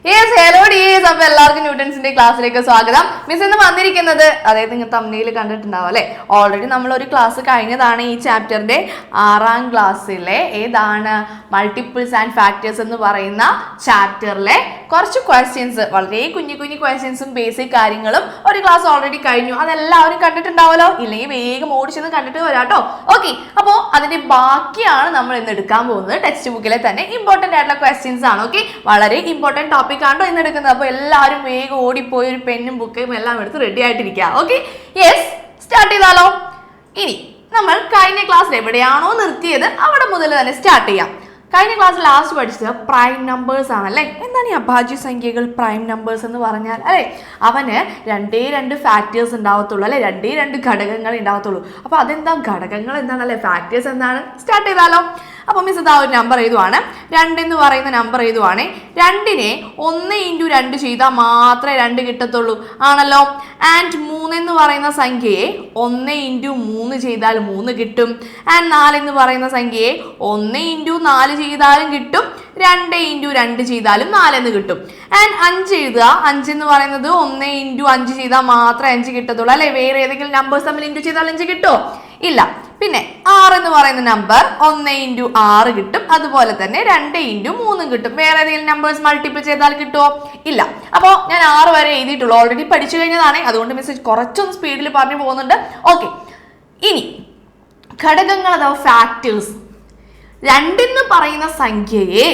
Yes hello dears. അപ്പോൾ എല്ലാവർക്കും ന്യൂട്ടൺസിന്റെ ക്ലാസ്സിലേക്ക് സ്വാഗതം. മിസ് ഇന്ന് വന്നിരിക്കുന്നത് അതായത് നിങ്ങൾ തമ്മിൽ കണ്ടിട്ടുണ്ടാവും അല്ലേ, ഓൾറെഡി നമ്മളൊരു ക്ലാസ് കഴിഞ്ഞതാണ്. ഈ ചാപ്റ്ററിന്റെ 6ാം ക്ലാസ്സിലെ ഏതാണ് മൾട്ടിപ്പിൾസ് ആൻഡ് ഫാക്ടേഴ്സ് എന്ന് പറയുന്ന ചാപ്റ്ററിലെ കുറച്ച് ക്വസ്റ്റ്യൻസ്, വളരെ കുഞ്ഞു കുഞ്ഞു ക്വസ്റ്റ്യൻസും ബേസിക് കാര്യങ്ങളും ഒരു ക്ലാസ് ഓൾറെഡി കഴിഞ്ഞു. അതെല്ലാവരും കണ്ടിട്ടുണ്ടാവല്ലോ, ഇല്ലെങ്കിൽ വേഗം ഓടിച്ചെന്ന് കണ്ടിട്ട് വരാട്ടോ. ഓക്കെ, അപ്പോൾ അതിന്റെ ബാക്കിയാണ് നമ്മൾ ഇന്ന് എടുക്കാൻ പോകുന്നത്. ടെക്സ്റ്റ് ബുക്കിലെ തന്നെ ഇമ്പോർട്ടന്റ് ആയിട്ടുള്ള ക്വസ്റ്റ്യൻസ് ആണ്. ഓക്കെ, വളരെ ഇമ്പോർട്ടന്റ് ടോപ്പിക് ആണോ ഇന്ന് എടുക്കുന്നത്. അപ്പോൾ എല്ലാവരും വേഗം ഓടിപ്പോയി ഒരു പെന്നും ബുക്കും എല്ലാം എടുത്ത് റെഡി ആയിട്ടിരിക്കുക. ഓക്കെ, യെസ്, സ്റ്റാർട്ട് ചെയ്താലോ. ഇനി നമ്മൾ കഴിഞ്ഞ ക്ലാസ്സിൽ എവിടെയാണോ നിർത്തിയത് അവിടെ മുതൽ തന്നെ സ്റ്റാർട്ട് ചെയ്യാം. കഴിഞ്ഞ ക്ലാസ്സിൽ ലാസ്റ്റ് പഠിച്ചത് പ്രൈം നമ്പേഴ്സ് ആണല്ലേ. എന്താണ് ഈ അഭാജ്യ സംഖ്യകൾ? പ്രൈം നമ്പേഴ്സ് എന്ന് പറഞ്ഞാൽ അല്ലേ, അവന് രണ്ട് ഫാക്ടേഴ്സ് ഉണ്ടാവത്തുള്ളൂ അല്ലെ, രണ്ട് ഘടകങ്ങൾ ഉണ്ടാവത്തുള്ളൂ. അപ്പോൾ അതെന്താ ഘടകങ്ങൾ എന്താണ് അല്ലെ, ഫാക്ടേഴ്സ് എന്താണ്? സ്റ്റാർട്ട് ചെയ്താലോ. അപ്പോൾ മിസ് ഇതാ ഒരു നമ്പർ എഴുതുവാണ്, 2 എന്ന് പറയുന്ന നമ്പർ എഴുതുവാണ്. 2നെ 1 × 2 ചെയ്താൽ മാത്രമേ 2 കിട്ടത്തുള്ളൂ ആണല്ലോ. ആൻഡ് 3 എന്ന് പറയുന്ന സംഖ്യയെ 1 × 3 ചെയ്താൽ 3 കിട്ടും. ആൻഡ് 4 എന്ന് പറയുന്ന സംഖ്യയെ 1 × 4 ചെയ്താലും കിട്ടും, 2 × 2 ചെയ്താലും 4 എന്ന് കിട്ടും. ആൻഡ് 5 എഴുതുക. 5 എന്ന് പറയുന്നത് 1 × 5 ചെയ്താൽ മാത്രമേ 5 കിട്ടത്തുള്ളൂ അല്ലെ. വേറെ ഏതെങ്കിലും നമ്പേഴ്സ് തമ്മിൽ ഇൻറ്റു ചെയ്താൽ 5 കിട്ടുമോ? ഇല്ല. പിന്നെ 6 എന്ന് പറയുന്ന നമ്പർ 1 × 6 കിട്ടും, അതുപോലെ തന്നെ 2 × 3 കിട്ടും. വേറെ ഏതെങ്കിലും നമ്പേഴ്സ് മൾട്ടിപ്പിൾ ചെയ്താൽ കിട്ടുമോ? ഇല്ല. അപ്പോൾ ഞാൻ 6 വരെ എഴുതിയിട്ടുള്ളൂ, ഓൾറെഡി പഠിച്ചു കഴിഞ്ഞതാണ്. അതുകൊണ്ട് മിസ് കുറച്ചൊന്ന് സ്പീഡിൽ പറഞ്ഞു പോകുന്നുണ്ട്. ഓക്കെ, ഇനി ഘടകങ്ങൾ അഥവാ ഫാക്ടേഴ്സ്. 2 എന്ന് പറയുന്ന സംഖ്യയെ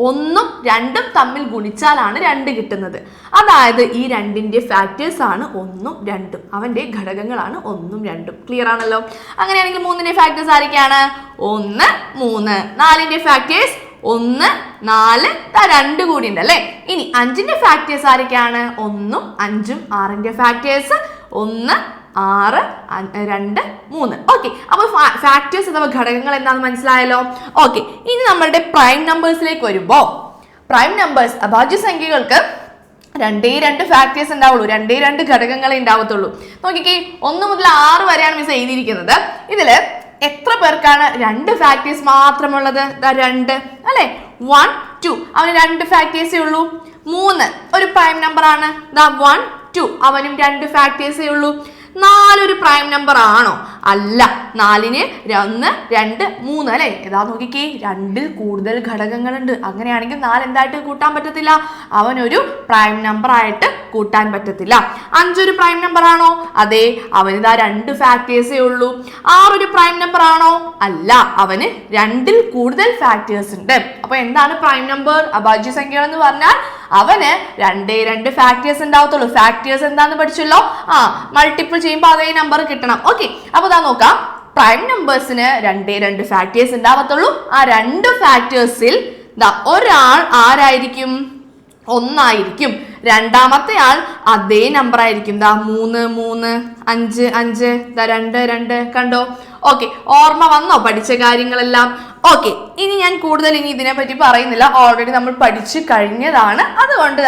1ഉം 2ഉം തമ്മിൽ ഗുണിച്ചാലാണ് 2 കിട്ടുന്നത്. അതായത് ഈ 2ന്റെ ഫാക്ടേഴ്സ് ആണ് 1ഉം 2ഉം, അവന്റെ ഘടകങ്ങളാണ് 1ഉം 2ഉം. ക്ലിയർ ആണല്ലോ. അങ്ങനെയാണെങ്കിൽ 3ന്റെ ഫാക്ടേഴ്സ് ആരൊക്കെയാണ്? 1, 3. 4ന്റെ ഫാക്ടേഴ്സ് 1, 4, 2 കൂടി ഉണ്ട് അല്ലേ. ഇനി 5ന്റെ ഫാക്ടേഴ്സ് ആരൊക്കെയാണ്? 1ഉം 5ഉം. 6ന്റെ ഫാക്ടേഴ്സ് 1, 6, 2, 3. ഓക്കെ, അപ്പോൾ ഫാക്ടേഴ്സ് അഥവാ ഘടകങ്ങൾ എന്താണെന്ന് മനസ്സിലായല്ലോ. ഓക്കെ, ഇനി നമ്മളുടെ പ്രൈം നമ്പേഴ്സിലേക്ക് വരുമ്പോൾ, പ്രൈം നമ്പേഴ്സ് അഭാജ്യ സംഖ്യകൾക്ക് 2 ഫാക്ടേഴ്സ് ഉണ്ടാവുള്ളൂ, 2 ഘടകങ്ങളെ ഉണ്ടാവത്തുള്ളൂ. നോക്കിക്കേ, 1 മുതൽ 6 വരെയാണ് മിസ് എഴുതിയിരിക്കുന്നത്. ഇതില് എത്ര പേർക്കാണ് 2 ഫാക്ടേഴ്സ് മാത്രമുള്ളത്? 2 അല്ലെ. 1, 2 അവന് 2 ഫാക്ടേഴ്സേ ഉള്ളൂ. 3 ഒരു പ്രൈം നമ്പർ ആണ്, 1, 2 അവനും 2 ഫാക്ടേഴ്സേ ഉള്ളൂ. 4 ഒരു പ്രൈം നമ്പർ ആണോ? അല്ല. 4ന് 1, 2, 3 അല്ലെ. ഏതാ നോക്കിക്കേ, 2ൽ കൂടുതൽ ഘടകങ്ങളുണ്ട്. അങ്ങനെയാണെങ്കിൽ 4 എന്തായിട്ട് കൂട്ടാൻ പറ്റത്തില്ല, അവനൊരു പ്രൈം നമ്പർ ആയിട്ട് കൂട്ടാൻ പറ്റത്തില്ല. 5 ഒരു പ്രൈം നമ്പർ ആണോ? അതെ, അവന് ഇതാ 2 ഫാക്ടേഴ്സേ ഉള്ളൂ. 6 ഒരു പ്രൈം നമ്പർ ആണോ? അല്ല, അവന് 2ൽ കൂടുതൽ ഫാക്ടേഴ്സ് ഉണ്ട്. അപ്പൊ എന്താണ് പ്രൈം നമ്പർ അഭാജ്യ സംഖ്യകൾ എന്ന് പറഞ്ഞാൽ? അവന് 2 ഫാക്ടേഴ്സ് ഉണ്ടാവത്തുള്ളൂ. ഫാക്ടേഴ്സ് എന്താന്ന് പഠിച്ചല്ലോ, മൾട്ടിപ്പിൾ ചെയ്യുമ്പോൾ അതേ നമ്പർ കിട്ടണം. ഓക്കെ, അപ്പൊ ഇതാ നോക്കാം, പ്രൈം നമ്പേഴ്സിന് 2 ഫാക്ടേഴ്സ് ഉണ്ടാവത്തുള്ളൂ. ആ 2 ഫാക്ടേഴ്സിൽ ഒരാൾ ആരായിരിക്കും? 1 ആയിരിക്കും. രണ്ടാമത്തെ ആൾ അതേ നമ്പർ ആയിരിക്കും. 3, 3, 5, 5, 2, 2. കണ്ടോ? ഓക്കെ, ഓർമ്മ വന്നോ പഠിച്ച കാര്യങ്ങളെല്ലാം? ഓക്കെ, ഇനി ഞാൻ കൂടുതൽ ഇതിനെ പറ്റി പറയുന്നില്ല, ഓൾറെഡി നമ്മൾ പഠിച്ചു കഴിഞ്ഞതാണ്. അതുകൊണ്ട്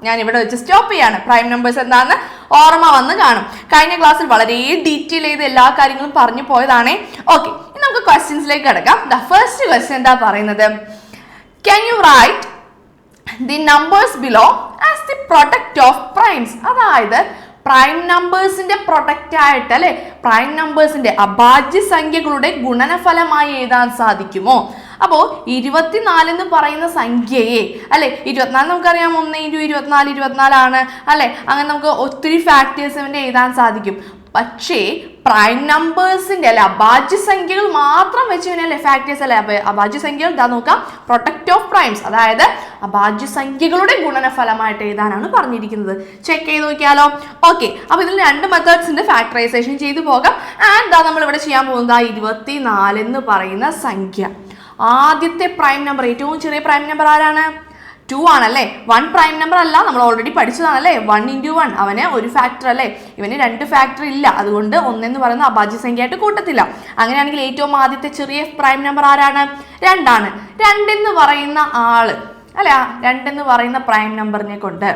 ഞാൻ ഇവിടെ വെച്ച് സ്റ്റോപ്പ് ചെയ്യാണ്. പ്രൈം നമ്പേഴ്സ് എന്താണെന്ന് ഓർമ്മ വന്ന് കാണും. കഴിഞ്ഞ ക്ലാസ്സിൽ വളരെ ഡീറ്റെയിൽ ചെയ്ത് എല്ലാ കാര്യങ്ങളും പറഞ്ഞു പോയതാണേ. ഓക്കെ, ഇനി നമുക്ക് ക്വസ്റ്റ്യൻസിലേക്ക് കിടക്കാം. ദ ഫസ്റ്റ് ക്വസ്റ്റ്യൻ എന്താ പറയുന്നത്? Can you write the numbers below as the product of primes? അതായത് പ്രൈം നമ്പേഴ്സിന്റെ പ്രൊഡക്റ്റ് ആയിട്ട് അല്ലെ, പ്രൈം നമ്പേഴ്സിന്റെ അഭാജ്യ സംഖ്യകളുടെ ഗുണനഫലമായി എഴുതാൻ സാധിക്കുമോ? അപ്പോ 24 എന്ന് പറയുന്ന സംഖ്യയെ അല്ലെ, 24 നമുക്കറിയാം 1 × 24 24 ആണ് അല്ലെ. അങ്ങനെ നമുക്ക് ഒത്തിരി ഫാക്ടേഴ്സിന്റെ എഴുതാൻ സാധിക്കും. പക്ഷേ പ്രൈം നമ്പേഴ്സിന്റെ അല്ലെ അഭാജ്യ സംഖ്യകൾ മാത്രം വെച്ച് അല്ലെ ഫാക്ടേഴ്സ് അല്ലെ അഭാജ്യ സംഖ്യകൾ ഇതാ നോക്കാം, പ്രൊഡക്റ്റ് ഓഫ് പ്രൈംസ്, അതായത് അഭാജ്യ സംഖ്യകളുടെ ഗുണനഫലമായിട്ട് എഴുതാനാണ് പറഞ്ഞിരിക്കുന്നത്. ചെക്ക് ചെയ്ത് നോക്കിയാലോ. ഓക്കെ, അപ്പൊ ഇതിൽ 2 മെത്തേഡ്സിന്റെ ഫാക്ടറൈസേഷൻ ചെയ്തു പോകാം. ആൻഡ് നമ്മൾ ഇവിടെ ചെയ്യാൻ പോകുന്നത് 24 എന്ന് പറയുന്ന സംഖ്യ, ആദ്യത്തെ പ്രൈം നമ്പർ, ഏറ്റവും ചെറിയ പ്രൈം നമ്പർ ആരാണ്? 2 ആണല്ലേ. 1 പ്രൈം നമ്പർ അല്ല, നമ്മൾ ഓൾറെഡി പഠിച്ചതാണല്ലേ. 1 × 1 അവന് ഒരു ഫാക്ടർ അല്ലേ, ഇവന് 2 ഫാക്ടർ ഇല്ല. അതുകൊണ്ട് 1 എന്ന് പറയുന്ന അഭാജ്യ സംഖ്യയായിട്ട് കൂട്ടത്തില്ല. അങ്ങനെയാണെങ്കിൽ ഏറ്റവും ആദ്യത്തെ ചെറിയ പ്രൈം നമ്പർ ആരാണ്? 2 ആണ്. 2 എന്ന് പറയുന്ന ആള് അല്ലെ, 2 എന്ന് പറയുന്ന പ്രൈം നമ്പറിനെ കൊണ്ട്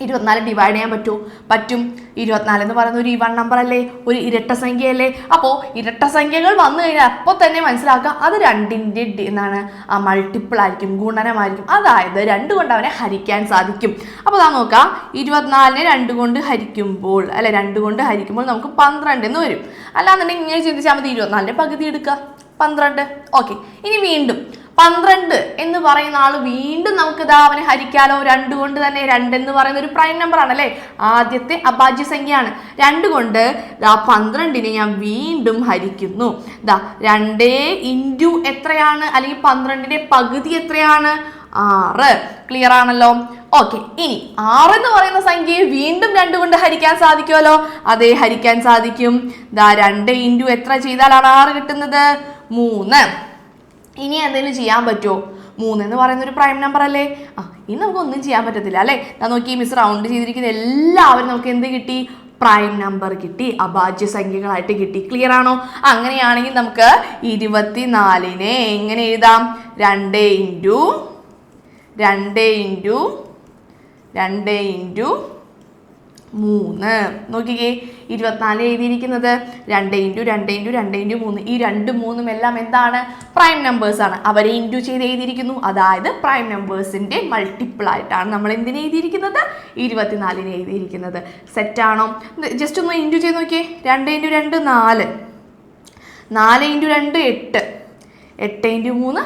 24 ഡിവൈഡ് ചെയ്യാൻ പറ്റുമോ? പറ്റും. 24 എന്ന് പറയുന്ന ഒരു ഈവൺ നമ്പർ അല്ലേ, ഒരു ഇരട്ട സംഖ്യയല്ലേ. അപ്പോൾ ഇരട്ട സംഖ്യകൾ വന്നു കഴിഞ്ഞാൽ അപ്പോൾ തന്നെ മനസ്സിലാക്കുക അത് 2ന്റെ എന്താണ് മൾട്ടിപ്പിൾ ആയിരിക്കും, ഗുണനമായിരിക്കും. അതായത് 2 കൊണ്ട് അവനെ ഹരിക്കാൻ സാധിക്കും. അപ്പോൾ അതാ നോക്കാം, 24നെ 2 കൊണ്ട് ഹരിക്കുമ്പോൾ 2 കൊണ്ട് ഹരിക്കുമ്പോൾ നമുക്ക് 12 എന്ന് വരും. അല്ലാന്നുണ്ടെങ്കിൽ ഇങ്ങനെ ചിന്തിച്ചാൽ മതി, 24ന്റെ പകുതി എടുക്കുക 12. ഓക്കെ, ഇനി വീണ്ടും 12 എന്ന് പറയുന്ന ആള് വീണ്ടും നമുക്ക് ഇതാ അവനെ ഹരിക്കാലോ 2 കൊണ്ട് തന്നെ. 2 എന്ന് പറയുന്ന ഒരു പ്രൈം നമ്പർ ആണ് അല്ലേ, ആദ്യത്തെ അഭാജ്യ സംഖ്യയാണ്. 2 കൊണ്ട് 12നെ ഞാൻ വീണ്ടും ഹരിക്കുന്നു. 2 ഇൻറ്റു എത്രയാണ്, അല്ലെങ്കിൽ 12ന്റെ പകുതി എത്രയാണ്? 6. ക്ലിയർ ആണല്ലോ. ഓക്കെ, ഇനി 6 എന്ന് പറയുന്ന സംഖ്യയെ വീണ്ടും 2 കൊണ്ട് ഹരിക്കാൻ സാധിക്കുമല്ലോ. അതേ, ഹരിക്കാൻ സാധിക്കും. 2 ഇൻറ്റു എത്ര ചെയ്താലാണ് 6 കിട്ടുന്നത്? 3. ഇനി എന്തെങ്കിലും ചെയ്യാൻ പറ്റുമോ? 3 എന്ന് പറയുന്ന ഒരു പ്രൈം നമ്പർ അല്ലേ. ഇനി നമുക്ക് ഒന്നും ചെയ്യാൻ പറ്റത്തില്ല അല്ലേ. ഞാൻ നോക്കി, മിസ് റൗണ്ട് ചെയ്തിരിക്കുന്ന എല്ലാവരും നമുക്ക് എന്ത് കിട്ടി? പ്രൈം നമ്പർ കിട്ടി, അഭാജ്യ സംഖ്യകളായിട്ട് കിട്ടി. ക്ലിയർ ആണോ? അങ്ങനെയാണെങ്കിൽ നമുക്ക് 24നെ എങ്ങനെ എഴുതാം? 2 ഇൻറ്റു 3. നോക്കിക്കേ, 24 എഴുതിയിരിക്കുന്നത് 2 ഇൻറ്റു 3. ഈ 2, 3 എല്ലാം എന്താണ്? പ്രൈം നമ്പേഴ്സ് ആണ്. അവരെ ഇൻറ്റു ചെയ്ത് എഴുതിയിരിക്കുന്നു. അതായത് പ്രൈം നമ്പേഴ്സിന്റെ മൾട്ടിപ്പിൾ ആയിട്ടാണ് നമ്മൾ എന്തിനെ എഴുതിയിരിക്കുന്നത്? 24നെ എഴുതിയിരിക്കുന്നത്. സെറ്റാണോ? ജസ്റ്റ് ഒന്ന് ഇൻറ്റു ചെയ്ത് നോക്കിയേ. 2 ഇൻറ്റു 2 4, 4 ഇൻറ്റു 2 8, 8 ഇൻറ്റു 3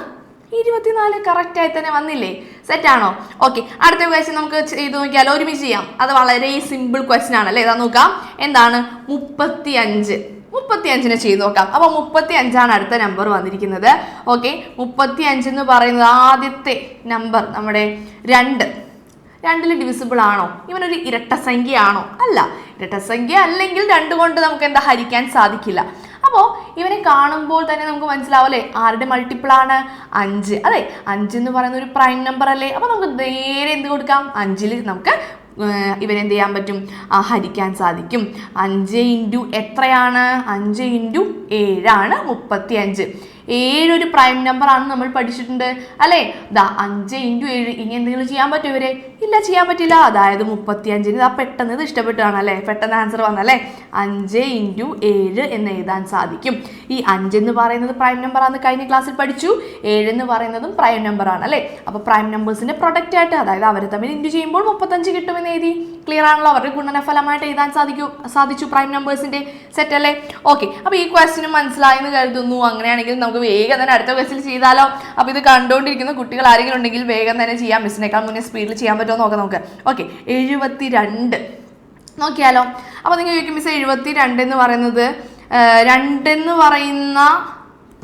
24. കറക്റ്റായി തന്നെ വന്നില്ലേ? സെറ്റാണോ? ഓക്കെ, അടുത്ത ക്വസ്റ്റ്യൻ നമുക്ക് ചെയ്ത് നോക്കിയാലോ, ഒരുമിച്ച് ചെയ്യാം. അത് വളരെ സിമ്പിൾ ക്വസ്റ്റ്യൻ ആണ് അല്ലേ. ഇതാ നോക്കാം, എന്താണ്? 35നെ ചെയ്ത് നോക്കാം. അപ്പോൾ 35 അടുത്ത നമ്പർ വന്നിരിക്കുന്നത്. ഓക്കെ, 35 എന്ന് പറയുന്നത് ആദ്യത്തെ നമ്പർ നമ്മുടെ 2 ഡിവിസിബിൾ ആണോ? ഇവനൊരു ഇരട്ട സംഖ്യ ആണോ? അല്ല. ഇരട്ട സംഖ്യ അല്ലെങ്കിൽ 2 കൊണ്ട് നമുക്ക് എന്താ ഹരിക്കാൻ സാധിക്കില്ല. അപ്പോൾ ഇവനെ കാണുമ്പോൾ തന്നെ നമുക്ക് മനസ്സിലാവും അല്ലേ, ആരുടെ മൾട്ടിപ്പിൾ ആണ്? 5. അതെ, 5 എന്ന് പറയുന്ന ഒരു പ്രൈം നമ്പർ അല്ലേ. അപ്പോൾ നമുക്ക് നേരെ എന്ത് കൊടുക്കാം? 5ൽ നമുക്ക് ഇവനെന്ത് ചെയ്യാൻ പറ്റും? ഹരിക്കാൻ സാധിക്കും. 5 ഇൻറ്റു എത്രയാണ്? 5 ഇൻറ്റു 7 ആണ് 35. 7 ഒരു പ്രൈം നമ്പർ ആണ് നമ്മൾ പഠിച്ചിട്ടുണ്ട് അല്ലേ. 5 ഇൻറ്റു 7. ഇനി എന്തെങ്കിലും ചെയ്യാൻ പറ്റുമോ ഇവരെ? ഇല്ല, ചെയ്യാൻ പറ്റില്ല. അതായത് 35ന് പെട്ടെന്ന് ഇത് ഇഷ്ടപ്പെട്ടാണ് അല്ലേ, പെട്ടെന്ന് ആൻസർ വന്നല്ലേ. 5 ഇൻറ്റു 7 എന്ന് എഴുതാൻ സാധിക്കും. ഈ 5 എന്ന് പറയുന്നത് പ്രൈം നമ്പർ ആണെന്ന് കഴിഞ്ഞ ക്ലാസ്സിൽ പഠിച്ചു. 7 എന്ന് പറയുന്നതും പ്രൈം നമ്പർ ആണ് അല്ലേ. അപ്പോൾ പ്രൈം നമ്പേഴ്സിന്റെ പ്രൊഡക്റ്റ് ആയിട്ട്, അതായത് അവരെ തമ്മിൽ ഇൻറ്റു ചെയ്യുമ്പോൾ 35 കിട്ടുമെന്ന് എഴുതി. ക്ലിയർ ആണല്ലോ? അവരുടെ ഗുണനഫലമായിട്ട് എഴുതാൻ സാധിച്ചു പ്രൈം നമ്പേഴ്സിന്റെ. സെറ്റ് അല്ലേ? ഓക്കെ, അപ്പോൾ ഈ ക്വസ്റ്റ്യൻ മനസ്സിലായെന്ന് കരുതുന്നു. അങ്ങനെയാണെങ്കിൽ നമുക്ക് വേഗം തന്നെ അടുത്ത ക്വസ്റ്റ്യൻ ചെയ്താലോ. അപ്പോൾ ഇത് കണ്ടുകൊണ്ടിരിക്കുന്ന കുട്ടികൾ ആരെങ്കിലും ഉണ്ടെങ്കിൽ വേഗം തന്നെ ചെയ്യാം. മിസ്സിനേക്കാൾ മുന്നേ സ്പീഡിൽ ചെയ്യാൻ പറ്റുമോ നോക്കാം നമുക്ക്. ഓക്കെ, 72 നോക്കിയാലോ. അപ്പോൾ നിങ്ങൾ ചോദിക്കും, മിസ് 72 എന്ന് പറയുന്നത് 2 എന്ന് പറയുന്ന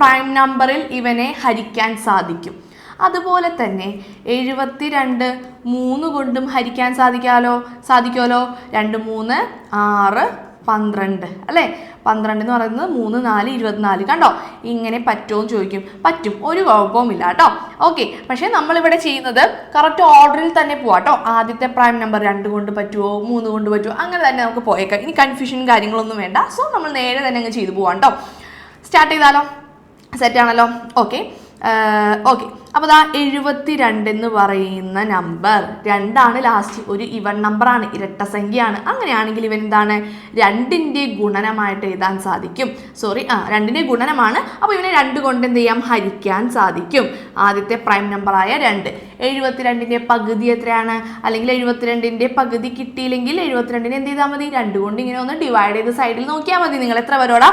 പ്രൈം നമ്പറിൽ ഇവനെ ഹരിക്കാൻ സാധിക്കും. അതുപോലെ തന്നെ 72 3 കൊണ്ടും ഹരിക്കാൻ സാധിക്കുമല്ലോ. 2 3 6 12 അല്ലേ. 12 എന്ന് പറയുന്നത് 3 4 24. കണ്ടോ? ഇങ്ങനെ പറ്റുമോ എന്ന് ചോദിക്കും. പറ്റും, ഒരു കുഴപ്പവുമില്ല കേട്ടോ. ഓക്കെ, പക്ഷേ നമ്മളിവിടെ ചെയ്യുന്നത് കറക്റ്റ് ഓർഡറിൽ തന്നെ പോവാം കേട്ടോ. ആദ്യത്തെ പ്രൈം നമ്പർ 2 കൊണ്ട് പറ്റുമോ 3 കൊണ്ട് പറ്റുമോ അങ്ങനെ തന്നെ നമുക്ക് പോയേക്കാം. ഇനി കൺഫ്യൂഷൻ കാര്യങ്ങളൊന്നും വേണ്ട. സോ നമ്മൾ നേരെ തന്നെ അങ്ങ് ചെയ്തു പോവാം കേട്ടോ. സ്റ്റാർട്ട് ചെയ്താലോ? സെറ്റാണല്ലോ. ഓക്കെ, അപ്പോൾ 72 എന്ന് പറയുന്ന നമ്പർ 2 ആണ് ലാസ്റ്റ്, ഒരു ഇവൺ നമ്പറാണ്, ഇരട്ട സംഖ്യയാണ്. അങ്ങനെയാണെങ്കിൽ ഇവൻ എന്താണ്? 2ന്റെ ഗുണനമായിട്ട് എഴുതാൻ സാധിക്കും. 2ന്റെ ഗുണനമാണ്. അപ്പോൾ ഇവനെ 2 കൊണ്ട് എന്ത് ചെയ്യാം? ഹരിക്കാൻ സാധിക്കും. ആദ്യത്തെ പ്രൈം നമ്പറായ 2. 72ന്റെ പകുതി എത്രയാണ്? അല്ലെങ്കിൽ 72ന്റെ പകുതി കിട്ടിയില്ലെങ്കിൽ 72നെ എന്ത് ചെയ്താൽ മതി? 2 കൊണ്ട് ഇങ്ങനെ ഒന്ന് ഡിവൈഡ് ചെയ്ത് സൈഡിൽ നോക്കിയാൽ മതി. നിങ്ങൾ എത്ര വരോടാ?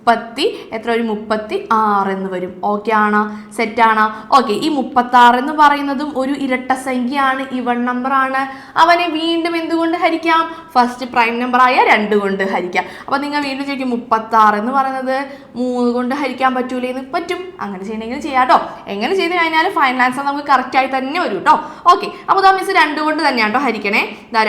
36 എന്ന് വരും. ഓക്കെ ആണോ? സെറ്റാണോ? ഓക്കെ, ഈ 36 എന്ന് പറയുന്നതും ഒരു ഇരട്ട സംഖ്യയാണ്, ഇവൺ നമ്പർ ആണ്. അവനെ വീണ്ടും എന്തുകൊണ്ട് ഹരിക്കാം? ഫസ്റ്റ് പ്രൈം നമ്പറായ 2 കൊണ്ട് ഹരിക്കാം. അപ്പോൾ നിങ്ങൾ വീണ്ടും ചോദിക്കും, 36 എന്ന് പറയുന്നത് 3 കൊണ്ട് ഹരിക്കാൻ പറ്റൂലേ എന്ന്? പറ്റും. അങ്ങനെ ചെയ്യണമെങ്കിൽ ചെയ്യാം കേട്ടോ. എങ്ങനെ ചെയ്ത് കഴിഞ്ഞാൽ ഫൈനൽ ആൻസർ നമുക്ക് കറക്റ്റായി തന്നെ വരും കേട്ടോ. ഓക്കെ, അപ്പോൾ മിസ് 2 കൊണ്ട് തന്നെയാണ് കേട്ടോ ഹരിക്കണേ.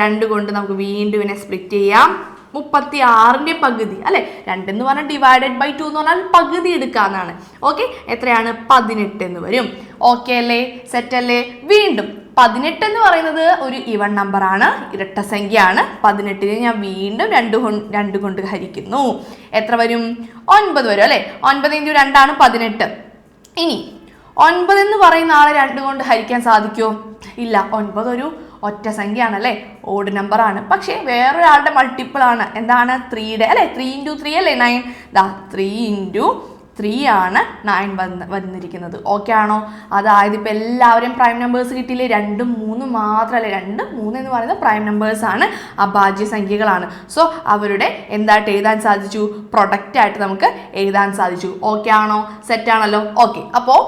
2 കൊണ്ട് നമുക്ക് വീണ്ടും ഇവനെ സ്പ്ലിറ്റ് ചെയ്യാം. 36ന്റെ പകുതി അല്ലെ. 2 എന്ന് പറഞ്ഞാൽ ഡിവൈഡഡ് ബൈ 2 എന്ന് പറഞ്ഞാൽ പകുതി എടുക്കാന്നാണ്. ഓക്കെ, എത്രയാണ്? 18 എന്ന് വരും. ഓക്കെ അല്ലേ? സെറ്റ് അല്ലേ? വീണ്ടും 18 എന്ന് പറയുന്നത് ഒരു ഇവൺ നമ്പർ ആണ്, ഇരട്ട സംഖ്യയാണ്. 18നെ ഞാൻ വീണ്ടും 2 കൊണ്ട് ഹരിക്കുന്നു. എത്ര വരും? 9 വരും അല്ലേ. 9 × 2 ആണ് 18. ഇനി 9 എന്ന് പറയുന്ന ആളെ 2 കൊണ്ട് ഹരിക്കാൻ സാധിക്കുമോ? ഇല്ല. 9 ഒരു ഒറ്റ സംഖ്യയാണല്ലേ, ഓഡ് നമ്പർ ആണ്. പക്ഷേ വേറൊരാളുടെ മൾട്ടിപ്പിൾ ആണ്, എന്താണ് 3യുടെ അല്ലേ, 3 × 3 അല്ലേ 9. 3 × 3 ആണ് 9 വന്നിരിക്കുന്നത്. ഓക്കെ ആണോ? അതായത് ഇപ്പം എല്ലാവരും പ്രൈം നമ്പേഴ്സ് കിട്ടിയില്ലേ, 2, 3 മാത്രമല്ലേ, 2, 3 എന്ന് പറയുന്നത് പ്രൈം നമ്പേഴ്സ് ആണ്, അഭാജ്യ സംഖ്യകളാണ്. സോ അവരുടെ എന്തായിട്ട് എഴുതാൻ സാധിച്ചു, പ്രൊഡക്റ്റ് ആയിട്ട് നമുക്ക് എഴുതാൻ സാധിച്ചു. ഓക്കെ ആണോ? സെറ്റ് ആണല്ലോ. ഓക്കെ, അപ്പോൾ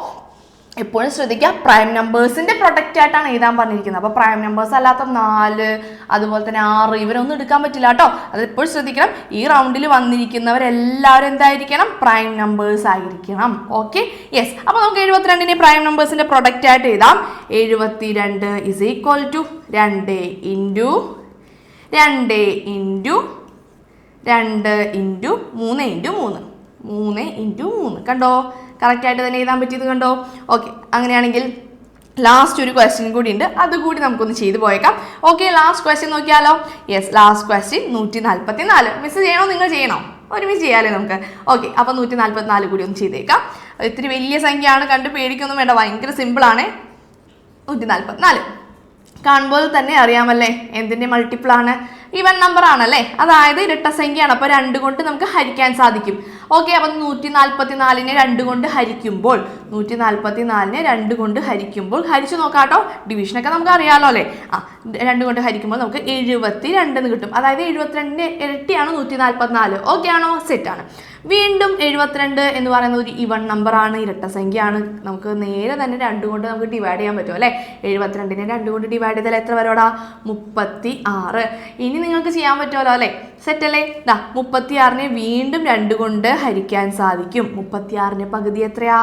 എപ്പോഴും ശ്രദ്ധിക്കുക, പ്രൈം നമ്പേഴ്സിന്റെ പ്രൊഡക്റ്റ് ആയിട്ടാണ് എഴുതാൻ പറഞ്ഞിരിക്കുന്നത്. അപ്പോൾ പ്രൈം നമ്പേഴ്സ് അല്ലാത്ത 4 അതുപോലെ തന്നെ 6 ഇവരൊന്നും എടുക്കാൻ പറ്റില്ല കേട്ടോ. അത് എപ്പോഴും ശ്രദ്ധിക്കണം. ഈ റൗണ്ടിൽ വന്നിരിക്കുന്നവരെല്ലാവരും എന്തായിരിക്കണം, പ്രൈം നമ്പേഴ്സ് ആയിരിക്കണം. Okay, yes. അപ്പോൾ നമുക്ക് 72നെ പ്രൈം നമ്പേഴ്സിന്റെ പ്രൊഡക്റ്റ് ആയിട്ട് എഴുതാം. 72 = 2 × 2 × 2 × 3 × 3 കണ്ടോ? കറക്റ്റായിട്ട് തന്നെ എഴുതാൻ പറ്റിയത് കണ്ടോ? ഓക്കെ, അങ്ങനെയാണെങ്കിൽ ലാസ്റ്റ് ഒരു ക്വസ്റ്റ്യൻ കൂടി ഉണ്ട്, അതുകൂടി നമുക്കൊന്ന് ചെയ്തു പോയേക്കാം. ഓക്കെ, ലാസ്റ്റ് ക്വസ്റ്റ്യൻ നോക്കിയാലോ? Yes, last question 144. മിസ് ചെയ്യണോ, നിങ്ങൾ ചെയ്യണോ? ഒരുമിച്ച് ചെയ്യാലേ നമുക്ക്. ഓക്കെ, അപ്പോൾ 144 കൂടി ഒന്ന് ചെയ്തേക്കാം. ഇത്തിരി വലിയ സംഖ്യയാണ്, കണ്ട് പേടിക്കൊന്നും വേണ്ട, ഭയങ്കര സിമ്പിളാണ്. 144 കാണുമ്പോൾ തന്നെ അറിയാമല്ലേ എന്തിൻ്റെ മൾട്ടിപ്പിൾ ആണ്, ഈവൻ നമ്പർ ആണല്ലേ, അതായത് ഇരട്ട സംഖ്യയാണ്. അപ്പോൾ 2 കൊണ്ട് നമുക്ക് ഹരിക്കാൻ സാധിക്കും. ഓക്കെ, അപ്പം 144നെ 2 കൊണ്ട് ഹരിക്കുമ്പോൾ 144നെ 2 കൊണ്ട് ഹരിക്കുമ്പോൾ ഹരിച്ചു നോക്കാട്ടോ, ഡിവിഷനൊക്കെ നമുക്ക് അറിയാമല്ലോ അല്ലേ. 2 കൊണ്ട് ഹരിക്കുമ്പോൾ നമുക്ക് 72 എന്ന് കിട്ടും. അതായത് 72ന്റെ ഇരട്ടിയാണ് 144. ഓക്കെ ആണോ? സെറ്റാണ്. വീണ്ടും 72 എന്ന് പറയുന്ന ഒരു ഈവൺ നമ്പർ ആണ്, ഇരട്ട സംഖ്യയാണ്. നമുക്ക് നേരെ തന്നെ 2 കൊണ്ട് നമുക്ക് ഡിവൈഡ് ചെയ്യാൻ പറ്റും അല്ലേ. 72നെ 2 കൊണ്ട് ഡിവൈഡ് ചെയ്താൽ എത്ര വരോടാ? 36. ഇനി നിങ്ങൾക്ക് ചെയ്യാൻ പറ്റുമല്ലോ അല്ലേ, സെറ്റ് അല്ലേ. 36നെ വീണ്ടും 2 കൊണ്ട് ഹരിക്കാൻ സാധിക്കും. 36ന്റെ പകുതി എത്രയാ?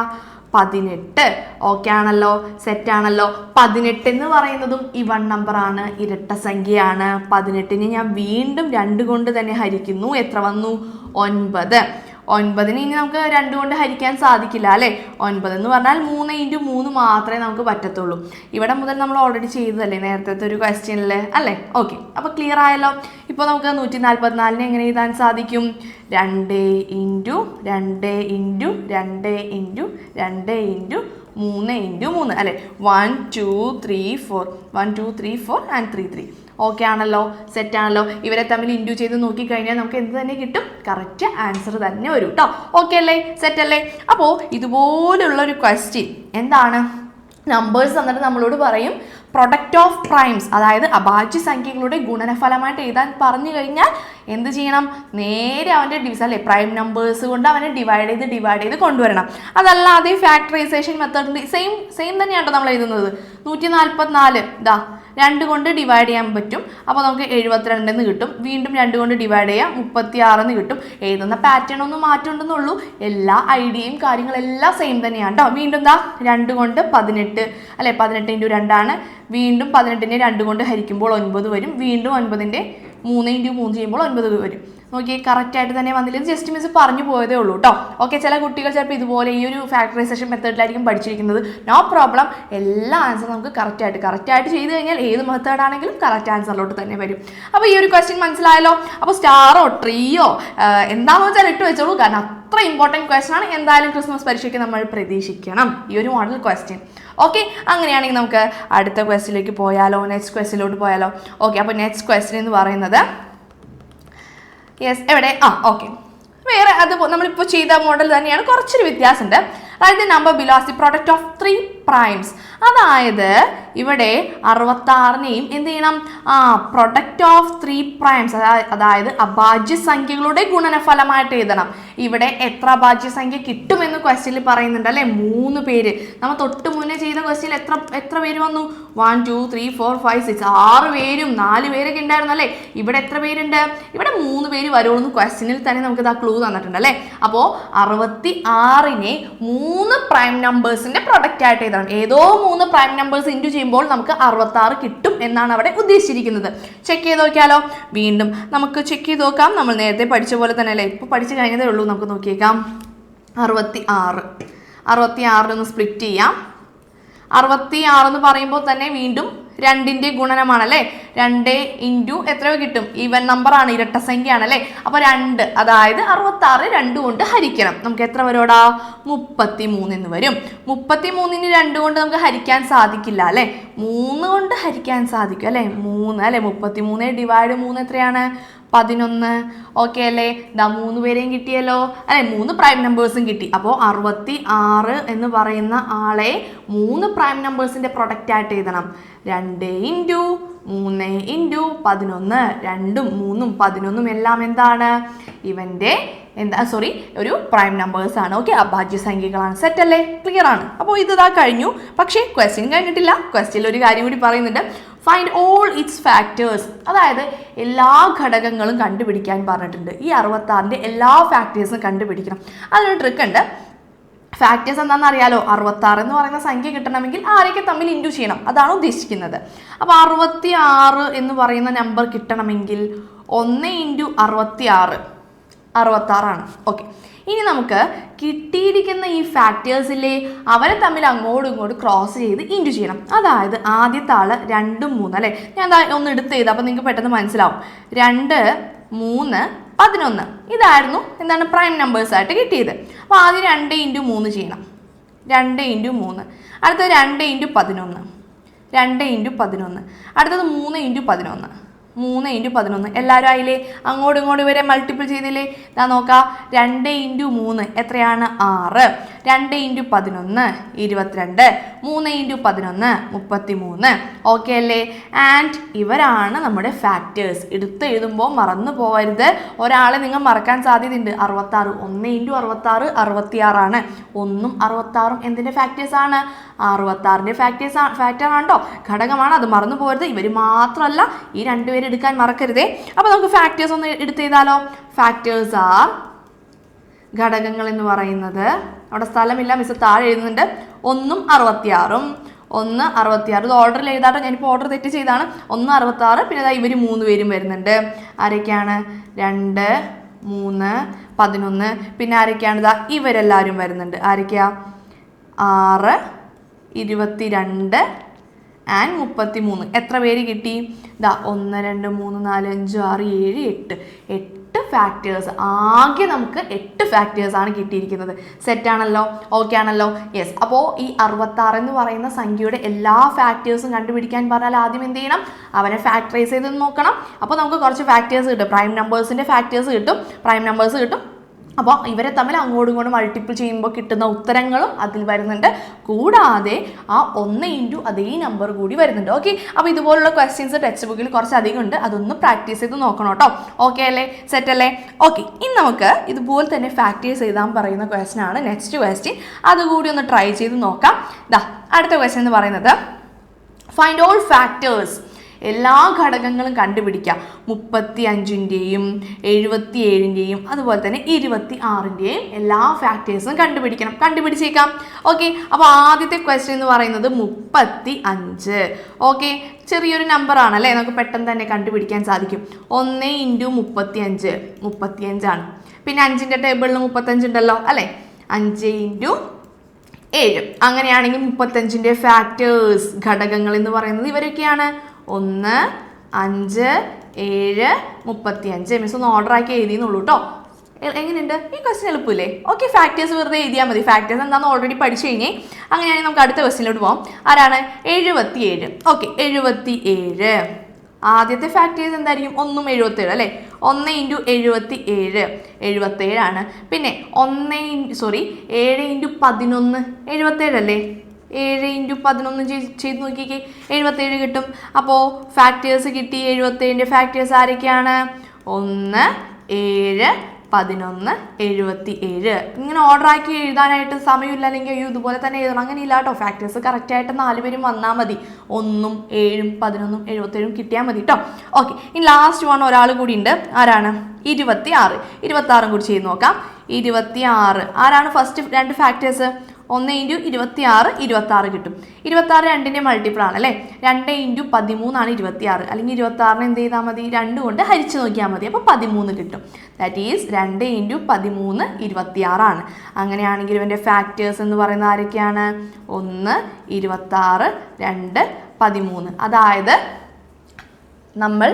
18. ഓക്കെ ആണല്ലോ, സെറ്റ് ആണല്ലോ. 18 എന്ന് പറയുന്നതും ഈവൺ നമ്പർ ആണ്, ഇരട്ട സംഖ്യയാണ്. 18നെ ഞാൻ വീണ്ടും 2 കൊണ്ട് തന്നെ ഹരിക്കുന്നു. എത്ര വന്നു? 9. 9നെ ഇനി നമുക്ക് 2 കൊണ്ട് ഹരിക്കാൻ സാധിക്കില്ല അല്ലേ. 9 എന്ന് പറഞ്ഞാൽ 3 × 3 മാത്രമേ നമുക്ക് പറ്റത്തുള്ളൂ. ഇവിടെ മുതൽ നമ്മൾ ഓൾറെഡി ചെയ്തതല്ലേ നേരത്തെ ഒരു ക്വസ്റ്റ്യനിൽ അല്ലേ. ഓക്കെ, അപ്പോൾ ക്ലിയർ ആയല്ലോ. ഇപ്പോൾ നമുക്ക് 144നെ എങ്ങനെ എഴുതാൻ സാധിക്കും? 2 × 2 × 2 × 2 × 3 × 3 അല്ലേ. 1 2 3 4 1 2 3 4 and 3 3. ഓക്കെ ആണല്ലോ, സെറ്റ് ആണല്ലോ. ഇവരെ തമ്മിൽ ഇൻഡ്യൂ ചെയ്ത് നോക്കിക്കഴിഞ്ഞാൽ നമുക്ക് എന്ത് തന്നെ കിട്ടും? കറക്റ്റ് ആൻസർ തന്നെ വരും കേട്ടോ. ഓക്കെ അല്ലേ, സെറ്റ് അല്ലേ. അപ്പോൾ ഇതുപോലുള്ളൊരു ക്വസ്റ്റ്യൻ എന്താണ്, നമ്പേഴ്സ് തന്നിട്ട് നമ്മളോട് പറയും പ്രൊഡക്റ്റ് ഓഫ് പ്രൈംസ്, അതായത് അഭാജ്യ സംഖ്യകളുടെ ഗുണനഫലമായിട്ട് എഴുതാൻ പറഞ്ഞു കഴിഞ്ഞാൽ എന്ത് ചെയ്യണം? നേരെ അവൻ്റെ ഡിവിഷൻ അല്ലേ, പ്രൈം നമ്പേഴ്സ് കൊണ്ട് അവനെ ഡിവൈഡ് ചെയ്ത് കൊണ്ടുവരണം. അതല്ലാതെ ഫാക്ടറൈസേഷൻ മെത്തേഡിൽ സെയിം തന്നെയാണ് നമ്മൾ എഴുതുന്നത്. 144 2 കൊണ്ട് ഡിവൈഡ് ചെയ്യാൻ പറ്റും. അപ്പോൾ നമുക്ക് 72 എന്ന് കിട്ടും. വീണ്ടും 2 കൊണ്ട് ഡിവൈഡ് ചെയ്യാം, 36 എന്ന് കിട്ടും. എഴുതുന്ന പാറ്റേൺ ഒന്നും മാറ്റുണ്ടെന്നുള്ളൂ, എല്ലാ ഐഡിയയും കാര്യങ്ങളെല്ലാം സെയിം തന്നെയാണ് കേട്ടോ. വീണ്ടും 2 കൊണ്ട് 18 അല്ലേ, 18 × 2 ആണ്. വീണ്ടും 18നെ 2 കൊണ്ട് ഹരിക്കുമ്പോൾ 9 വരും. വീണ്ടും 9ന്റെ 3 × 3 ചെയ്യുമ്പോൾ 9 വരും. നോക്കിയേ, കറക്റ്റായിട്ട് തന്നെ വന്നില്ല. ഇത് ജസ്റ്റ് മിസ് പറഞ്ഞു പോയതേ ഉള്ളൂ കേട്ടോ. ഓക്കെ, ചില കുട്ടികൾ ചിലപ്പോൾ ഇതുപോലെ ഈ ഒരു ഫാക്ടറൈസേഷൻ മെത്തേഡിലായിരിക്കും പഠിച്ചിരിക്കുന്നത്. നോ പ്രോബ്ലം, എല്ലാ ആൻസറും നമുക്ക് കറക്റ്റായിട്ട് ചെയ്ത് കഴിഞ്ഞാൽ ഏത് മെത്തേഡാണെങ്കിലും കറക്റ്റ് ആൻസറിലോട്ട് തന്നെ വരും. അപ്പോൾ ഈ ഒരു ക്വസ്റ്റ്യൻ മനസ്സിലായല്ലോ. അപ്പോൾ സ്റ്റാറോ ട്രീയോ എന്താണെന്ന് വെച്ചാൽ ഇട്ട് വെച്ചോളൂ, കാരണം അത്ര ഇമ്പോർട്ടൻറ്റ് ക്വസ്റ്റ്യൻ ആണ്. എന്തായാലും ക്രിസ്മസ് പരീക്ഷയ്ക്ക് നമ്മൾ പ്രതീക്ഷിക്കണം ഈ ഒരു മോഡൽ ക്വസ്റ്റ്യൻ. ഓക്കെ, അങ്ങനെയാണെങ്കിൽ നമുക്ക് അടുത്ത ക്വസ്റ്റ്യനിലേക്ക് പോയാലോ, നെക്സ്റ്റ് ക്വസ്റ്റ്യനിലോട്ട് പോയാലോ. ഓക്കെ, അപ്പോൾ നെക്സ്റ്റ് ക്വസ്റ്റ്യൻ എന്ന് പറയുന്നത് യെസ് എവിടെ ഓക്കെ, വേറെ അത് നമ്മളിപ്പോൾ ചെയ്ത മോഡൽ തന്നെയാണ്, കുറച്ചൊരു വ്യത്യാസമുണ്ട്. അതായത് number below's the product of 3 primes. അതായത് ഇവിടെ 66നെയും എന്ത് ചെയ്യണം? പ്രൊഡക്റ്റ് ഓഫ് 3 പ്രൈംസ്, അതായത് അഭാജ്യ സംഖ്യകളുടെ ഗുണനഫലമായിട്ട് എഴുതണം. ഇവിടെ എത്ര അഭാജ്യ സംഖ്യ കിട്ടുമെന്ന് ക്വസ്റ്റ്യനിൽ പറയുന്നുണ്ട് അല്ലേ, 3 പേര്. നമ്മൾ തൊട്ട് മുന്നേ ചെയ്ത ക്വസ്റ്റ്യനിൽ എത്ര പേര് വന്നു? 1 2 3 4 5 6 6 പേരും 4 പേരൊക്കെ ഉണ്ടായിരുന്നു അല്ലേ. ഇവിടെ എത്ര പേരുണ്ട്? ഇവിടെ 3 പേര് വരുള്ളൂ. ക്വസ്റ്റ്യനിൽ തന്നെ നമുക്ക് ഇതാ ക്ലൂ തന്നിട്ടുണ്ട് അല്ലേ. അപ്പോൾ 66നെ 3 പ്രൈം നമ്പേഴ്സിന്റെ പ്രൊഡക്റ്റ് ആയിട്ട് എഴുതണം. ഏതോ 3 പ്രൈം നമ്പേഴ്സ് ഇൻറ്റു ചെയ്യുമ്പോൾ നമുക്ക് 66 കിട്ടും എന്നാണ് അവിടെ ഉദ്ദേശിച്ചിരിക്കുന്നത്. ചെക്ക് ചെയ്ത് നോക്കിയാലോ. വീണ്ടും നമുക്ക് ചെക്ക് ചെയ്ത് നോക്കാം. നമ്മൾ നേരത്തെ പഠിച്ച പോലെ തന്നെ അല്ലേ, ഇപ്പോൾ പഠിച്ചു കഴിഞ്ഞതേ ഉള്ളൂ. നമുക്ക് നോക്കിയേക്കാം. 66 ഒന്ന് സ്പ്ലിറ്റ് ചെയ്യാം. 66 എന്ന് പറയുമ്പോൾ തന്നെ വീണ്ടും 2ന്റെ ഗുണനമാണല്ലേ. 2 ഇൻറ്റു എത്രയോ കിട്ടും, ഈവൻ നമ്പറാണ്, ഇരട്ട സംഖ്യയാണല്ലേ. അപ്പോൾ 2, അതായത് 66 2 കൊണ്ട് ഹരിക്കണം. നമുക്ക് എത്ര വരോടാ, 33 എന്ന് വരും. 33ന് 2 കൊണ്ട് നമുക്ക് ഹരിക്കാൻ സാധിക്കില്ല അല്ലേ, 3 കൊണ്ട് ഹരിക്കാൻ സാധിക്കും അല്ലേ. 3 അല്ലേ, 33 ഡിവൈഡ് 3 എത്രയാണ്, 11. ഓക്കെ അല്ലേ. 3 പേരെയും കിട്ടിയല്ലോ അല്ലെ, 3 പ്രൈം നമ്പേഴ്സും കിട്ടി. അപ്പോൾ 66 എന്ന് പറയുന്ന ആളെ 3 പ്രൈം നമ്പേഴ്സിന്റെ പ്രൊഡക്റ്റ് ആയിട്ട് എഴുതണം. 2 ഇൻറ്റു 3 ഇൻറ്റു 11, 2ഉം 3ഉം 11ഉം എല്ലാം എന്താണ്, ഇവന്റെ ഒരു പ്രൈം നമ്പേഴ്സ് ആണ്. ഓക്കെ, അഭാജ്യ സംഖ്യകളാണ്. സെറ്റ് അല്ലേ, ക്ലിയർ ആണ്. അപ്പോൾ ഇതാ കഴിഞ്ഞു. പക്ഷേ ക്വസ്റ്റ്യൻ കഴിഞ്ഞിട്ടില്ല. ക്വസ്റ്റ്യനിൽ ഒരു കാര്യം കൂടി പറയുന്നുണ്ട്, ഫൈൻഡ് ഓൾ ഇറ്റ്സ് ഫാക്ടേഴ്സ്. അതായത് എല്ലാ ഘടകങ്ങളും കണ്ടുപിടിക്കാൻ പറഞ്ഞിട്ടുണ്ട്. ഈ 66ന്റെ എല്ലാ ഫാക്ടേഴ്സും കണ്ടുപിടിക്കണം. അതിനൊരു ട്രിക്ക് ഉണ്ട്. ഫാക്ടേഴ്സ് എന്താണെന്ന് അറിയാലോ, 66 എന്ന് പറയുന്ന സംഖ്യ കിട്ടണമെങ്കിൽ ആരൊക്കെ തമ്മിൽ ഇൻറ്റു ചെയ്യണം, അതാണ് ഉദ്ദേശിക്കുന്നത്. അപ്പോൾ 66 എന്ന് പറയുന്ന നമ്പർ കിട്ടണമെങ്കിൽ 1 ഇൻറ്റു 66 66ആണ്. ഓക്കെ, ഇനി നമുക്ക് കിട്ടിയിരിക്കുന്ന ഈ ഫാക്ടേഴ്സിലെ അവരെ തമ്മിൽ അങ്ങോട്ടും ഇങ്ങോട്ടും ക്രോസ് ചെയ്ത് ഇൻറ്റു ചെയ്യണം. അതായത് ആദ്യത്തെ ആള് 2 3 അല്ലേ, ഞാൻ ഒന്ന് എടുത്ത് ചെയ്ത് അപ്പോൾ നിങ്ങൾക്ക് പെട്ടെന്ന് മനസ്സിലാവും. 2 3 11 ഇതായിരുന്നു എന്താണ് പ്രൈം നമ്പേഴ്സ് ആയിട്ട് കിട്ടിയത്. അപ്പോൾ ആദ്യം 2 ഇൻറ്റു 3 ചെയ്യണം. 2 ഇൻറ്റു 3, അടുത്തത് 2 ഇൻറ്റു 11, 2 ഇൻറ്റു 11, അടുത്തത് 3 ഇൻറ്റു 11, 3 ഇൻറ്റു 11. എല്ലാവരും ആയില്ലേ, അങ്ങോട്ടും ഇങ്ങോട്ടും ഇവരെ മൾട്ടിപ്പിൾ ചെയ്തില്ലേ. ഇതാ നോക്കാം, 2 ഇൻറ്റു 3 എത്രയാണ്, 6, 2 ഇൻറ്റു 11 22, 3 ഇൻറ്റു 11 33. ഓക്കെ അല്ലേ. ആൻഡ് ഇവരാണ് നമ്മുടെ ഫാക്ടേഴ്സ്. എടുത്ത് എഴുതുമ്പോൾ മറന്നു പോകരുത്. ഒരാളെ നിങ്ങൾ മറക്കാൻ സാധ്യതയുണ്ട്, 66. 1 ഇൻറ്റു 66 66ആണ്. 1ഉം 66ഉം എന്തിൻ്റെ ഫാക്ടേഴ്സാണ്, 66ന്റെ ഫാക്ടറാണോ, ഘടകമാണ്. അത് മറന്നു പോകരുത്. ഇവർ മാത്രമല്ല, ഈ 2 പേര് എടുക്കാൻ മറക്കരുതേ. അപ്പോൾ നമുക്ക് ഫാക്ടേഴ്സ് ഒന്ന് എടുത്ത് ചെയ്താലോ. ഫാക്ടേഴ്സ് ആർ, ഘടകങ്ങൾ എന്ന് പറയുന്നത്, അവിടെ സ്ഥലമില്ല, മിസ് താഴെ എഴുതുന്നുണ്ട്. 1ഉം 66ഉം, 1 66. ഇത് ഓർഡറിൽ എഴുതാട്ടോ, ഞാനിപ്പോൾ ഓർഡർ തെറ്റ് ചെയ്താണ്. 1 66, പിന്നെ ഇവർ 3 പേരും വരുന്നുണ്ട്. ആരൊക്കെയാണ്, 2 3 11, പിന്നെ ആരൊക്കെയാണ്, ഇവരെല്ലാവരും വരുന്നുണ്ട്. ആരൊക്കെയാ, 6 22 ആൻഡ് 33. എത്ര പേര് കിട്ടി, 1 2 3 4 5 6 7 8 ഫാക്ടേഴ്സ്. ആകെ നമുക്ക് 8 ഫാക്ടേഴ്സാണ് കിട്ടിയിരിക്കുന്നത്. സെറ്റാണല്ലോ, ഓക്കെ ആണല്ലോ. യെസ്. അപ്പോൾ ഈ 66 എന്ന് പറയുന്ന സംഖ്യയുടെ എല്ലാ ഫാക്ടേഴ്സും കണ്ടുപിടിക്കാൻ പറഞ്ഞാൽ ആദ്യം എന്ത് ചെയ്യണം, അവനെ ഫാക്ടറൈസ് ചെയ്ത് നോക്കണം. അപ്പോൾ നമുക്ക് കുറച്ച് ഫാക്ടേഴ്സ് കിട്ടും, പ്രൈം നമ്പേഴ്സിൻ്റെ ഫാക്ടേഴ്സ് കിട്ടും, പ്രൈം നമ്പേഴ്സ് കിട്ടും. അപ്പോൾ ഇവരെ തമ്മിൽ അങ്ങോട്ടും ഇങ്ങോട്ടും മൾട്ടിപ്പിൾ ചെയ്യുമ്പോൾ കിട്ടുന്ന ഉത്തരങ്ങളും അതിൽ വരുന്നുണ്ട്. കൂടാതെ ആ 1 ഇൻറ്റു അതേ നമ്പർ കൂടി വരുന്നുണ്ട്. ഓക്കെ, അപ്പോൾ ഇതുപോലുള്ള ക്വസ്റ്റ്യൻസ് ടെക്സ്റ്റ് ബുക്കിൽ കുറച്ചധികം ഉണ്ട്. അതൊന്ന് പ്രാക്ടീസ് ചെയ്ത് നോക്കണം കേട്ടോ. ഓക്കെ അല്ലേ, സെറ്റ് അല്ലേ. ഓക്കെ, ഇനി നമുക്ക് ഇതുപോലെ തന്നെ ഫാക്ടേഴ്സ് എഴുതാൻ പറയുന്ന ക്വസ്റ്റ്യൻ ആണ് നെക്സ്റ്റ് ക്വസ്റ്റ്യൻ. അതുകൂടി ഒന്ന് ട്രൈ ചെയ്ത് നോക്കാം. അടുത്ത ക്വസ്റ്റ്യൻ എന്ന് പറയുന്നത്, ഫൈൻഡ് ഓൾ ഫാക്ടേഴ്സ്. എല്ലാ ഘടകങ്ങളും കണ്ടുപിടിക്കാം. 35ൻ്റെയും 77ൻ്റെയും അതുപോലെ തന്നെ 26ൻ്റെയും എല്ലാ ഫാക്ടേഴ്സും കണ്ടുപിടിക്കണം. കണ്ടുപിടിച്ചേക്കാം. ഓക്കെ, അപ്പോൾ ആദ്യത്തെ ക്വസ്റ്റ്യൻ എന്ന് പറയുന്നത് 35. ഓക്കെ, ചെറിയൊരു നമ്പർ ആണല്ലേ, നമുക്ക് പെട്ടെന്ന് തന്നെ കണ്ടുപിടിക്കാൻ സാധിക്കും. 1 ഇൻറ്റു 35 35ആണ്. പിന്നെ 5ൻ്റെ ടേബിളിൽ 35 ഉണ്ടല്ലോ അല്ലേ. 5 ഇൻറ്റു 7. അങ്ങനെയാണെങ്കിൽ 35ൻ്റെ ഫാക്ടേഴ്സ്, ഘടകങ്ങൾ എന്ന് പറയുന്നത് ഇവരൊക്കെയാണ്. 1 5 7 35. മിസ് ഒന്ന് ഓർഡർ ആക്കി എഴുതിയെന്നുള്ളൂ കേട്ടോ. എങ്ങനെയുണ്ട് ഈ ക്വസ്റ്റ്യൻ? എളുപ്പമില്ലേ? ഓക്കെ, ഫാക്ടേഴ്സ് വെറുതെ എഴുതിയാൽ മതി. ഫാക്ടേഴ്സ് എന്താണെന്ന് ഓൾറെഡി പഠിച്ചു കഴിഞ്ഞേ. അങ്ങനെയാണെങ്കിൽ നമുക്ക് അടുത്ത ക്വസ്റ്റ്യനിലോട്ട് പോകാം. ആരാണ്? 77. ഓക്കെ, 77. ആദ്യത്തെ ഫാക്ടേഴ്സ് എന്തായിരിക്കും? 1ഉം 77 അല്ലേ. 1 ഇൻറ്റു 77 77ആണ്. പിന്നെ 7 ഇൻറ്റു 11 77 അല്ലേ. 7 ഇൻറ്റു 11 ചെയ്ത് നോക്കിക്കേ, 77 കിട്ടും. അപ്പോൾ ഫാക്ടേഴ്സ് കിട്ടി. 77ൻ്റെ ഫാക്ടേഴ്സ് ആരൊക്കെയാണ്? 1 7 11 77. ഇങ്ങനെ ഓർഡർ ആക്കി എഴുതാനായിട്ട് സമയമില്ല, അല്ലെങ്കിൽ ഇതുപോലെ തന്നെ എഴുതണം, അങ്ങനെ ഇല്ല കേട്ടോ. ഫാക്ടേഴ്സ് കറക്റ്റായിട്ട് 4 പേരും വന്നാൽ മതി. 1ഉം 7ഉം 11ഉം 77ഉം കിട്ടിയാൽ മതി കേട്ടോ. ഓക്കെ, ഇനി ലാസ്റ്റ് വൺ ഒരാൾ കൂടി ഉണ്ട്. ആരാണ്? 26. 26 കൂടി ചെയ്ത് നോക്കാം. 26 ആരാണ് ഫസ്റ്റ് 2 ഫാക്ടേഴ്സ്? 1 × 26 26 കിട്ടും. 26 2ൻ്റെ മൾട്ടിപ്പിൾ ആണ് അല്ലേ. 2 × 13 ആണ് 26. അല്ലെങ്കിൽ 26 എന്ത് ചെയ്താൽ മതി, 2 കൊണ്ട് ഹരിച്ച് നോക്കിയാൽ മതി. അപ്പോൾ 13 കിട്ടും. ദാറ്റ് ഈസ് 2 × 13 26 ആണ്. അങ്ങനെയാണെങ്കിൽ ഇവൻ്റെ ഫാക്ടേഴ്സ് എന്ന് പറയുന്നത് ആരൊക്കെയാണ്? 1 26 2 13. അതായത് നമ്മൾ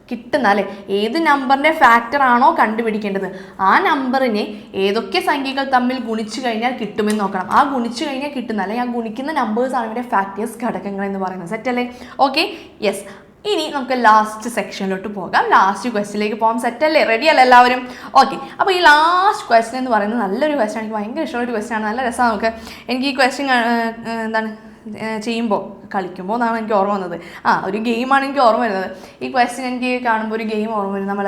കിട്ടുന്ന അല്ലേ ഏത് നമ്പറിൻ്റെ ഫാക്ടർ ആണോ കണ്ടുപിടിക്കേണ്ടത് ആ നമ്പറിനെ ഏതൊക്കെ സംഖ്യകൾ തമ്മിൽ ഗുണിച്ചു കഴിഞ്ഞാൽ കിട്ടുമെന്ന് നോക്കണം. ആ ഗുണിച്ചു കഴിഞ്ഞാൽ കിട്ടുന്ന അല്ലെങ്കിൽ ആ ഗുണിക്കുന്ന നമ്പേഴ്സാണ് ഇവിടെ ഫാക്ടേഴ്സ് ഘടകങ്ങൾ എന്ന് പറയുന്നത്. സെറ്റല്ലേ? Okay, yes. ഇനി നമുക്ക് ലാസ്റ്റ് സെക്ഷനിലോട്ട് പോകാം. ലാസ്റ്റ് ക്വസ്റ്റിലേക്ക് പോകാം. സെറ്റല്ലേ? റെഡി അല്ലേ എല്ലാവരും? ഓക്കെ, അപ്പോൾ ഈ ലാസ്റ്റ് ക്വസ്റ്റ്യൻ എന്ന് പറയുന്നത് നല്ലൊരു ക്വസ്റ്റ്യൻ. എനിക്ക് ഭയങ്കര ഇഷ്ടമുള്ളൊരു ക്വസ്റ്റ്യൻ ആണ്. നല്ല രസമാണ്. നമുക്ക് എനിക്ക് ഈ ക്വസ്റ്റ്യൻ ചെയ്യുമ്പോൾ കളിക്കുമ്പോൾ എന്നാണ് എനിക്ക് ഓർമ്മ വന്നത്. ഒരു ഗെയിമാണ് എനിക്ക് ഓർമ്മ വരുന്നത്. ഈ ക്വസ്റ്റ്യൻ എനിക്ക് കാണുമ്പോൾ ഒരു ഗെയിം ഓർമ്മ വരും. നമ്മൾ